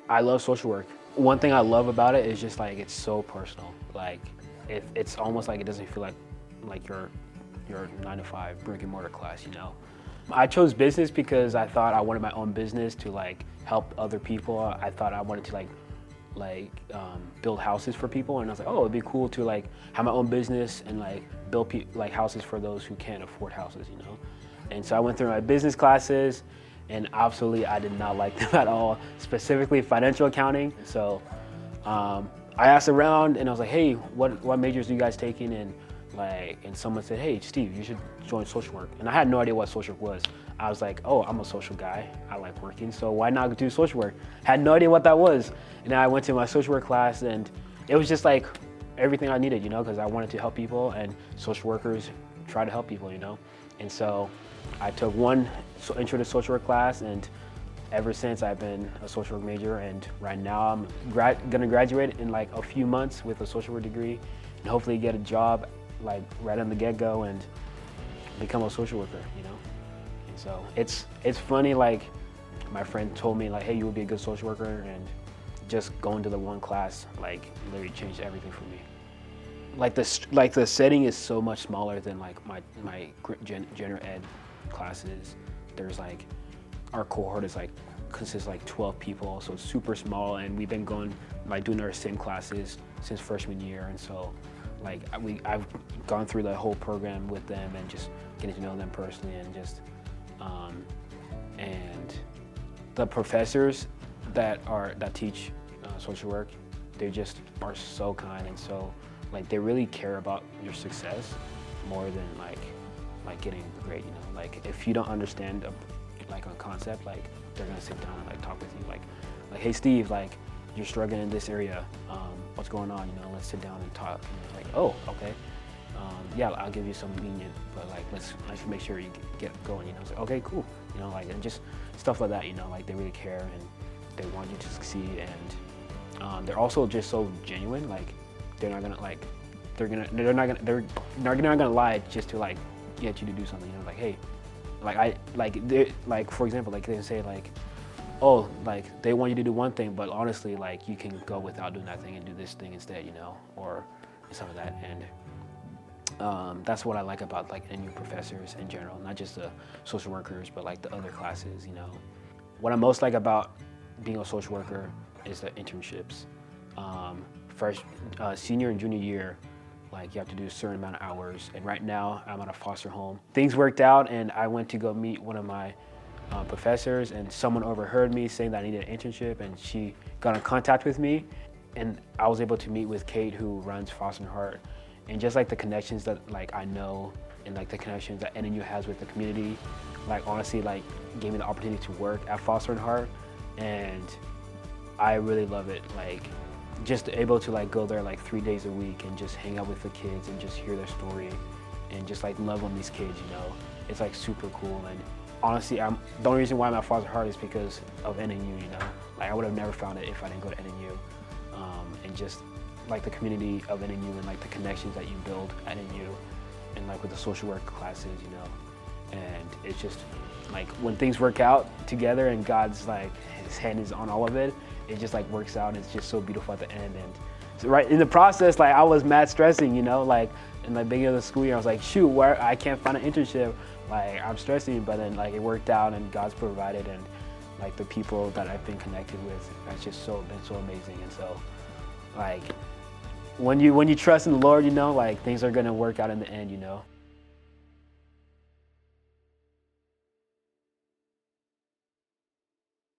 I love social work. One thing I love about it is just like it's so personal. Like it's almost like it doesn't feel like your 9-to-5 brick and mortar class, you know. I chose business because I thought I wanted my own business to like help other people. I thought I wanted to build houses for people, and I was like, oh, it'd be cool to like have my own business and like build houses for those who can't afford houses, you know. And so I went through my business classes, and absolutely I did not like them at all, specifically financial accounting. So I asked around, and I was like, hey, what majors are you guys taking? And someone said, hey, Steve, you should join social work. And I had no idea what social work was. I was like, oh, I'm a social guy. I like working, so why not do social work? Had no idea what that was. And I went to my social work class, and it was just like everything I needed, you know, because I wanted to help people, and social workers try to help people, you know. And so I took one intro to social work class, and ever since I've been a social work major, and right now I'm gonna graduate in like a few months with a social work degree, and hopefully get a job like right on the get-go and become a social worker, you know. And so it's funny, like my friend told me like, hey, you would be a good social worker, and just going to the one class like literally changed everything for me. Like the setting is so much smaller than like my general ed classes. There's like our cohort is like consists of like 12 people, so it's super small, and we've been going like doing our sim classes since freshman year, and so like I've gone through the whole program with them and just getting to know them personally, and just and the professors that teach social work, they just are so kind, and so like they really care about your success more than like getting a grade, you know. Like if you don't understand a concept, like they're gonna sit down and like talk with you, like hey Steve, like you're struggling in this area, what's going on, you know, let's sit down and talk. And it's like, oh, okay, yeah, I'll give you some lenient, but like let's make sure you get going, you know. It's like, okay, cool, you know, like, and just stuff like that, you know, like they really care and they want you to succeed, and they're also just so genuine. Like they're not gonna lie just to like get you to do something, you know. Like, hey, like for example, like they say like, oh, like they want you to do one thing, but honestly, like you can go without doing that thing and do this thing instead, you know, or some of that. And that's what I like about like NU professors in general, not just the social workers, but like the other classes, you know. What I most like about being a social worker is the internships. Senior and junior year, like you have to do a certain amount of hours, and right now I'm at a foster home. Things worked out, and I went to go meet one of my professors, and someone overheard me saying that I needed an internship, and she got in contact with me, and I was able to meet with Kate, who runs Foster and Heart, and just like the connections that like I know, and like the connections that NNU has with the community, like honestly like gave me the opportunity to work at Foster and Heart, and I really love it. Like just able to like go there like 3 days a week and just hang out with the kids and just hear their story and just like love on these kids, you know. It's like super cool. And honestly, the only reason why I'm at Foster Heart is because of NNU, you know. Like I would have never found it if I didn't go to NNU. And just like the community of NNU and like the connections that you build at NNU and like with the social work classes, you know. And it's just like when things work out together and God's like, his hand is on all of it, it just like works out, and it's just so beautiful at the end. And so right in the process, like I was mad stressing, you know, like in the beginning of the school year, I was like, shoot, where I can't find an internship, like I'm stressing, but then like it worked out and God's provided, and like the people that I've been connected with, that's just been so amazing. And so like when you trust in the Lord, you know, like things are gonna work out in the end, you know.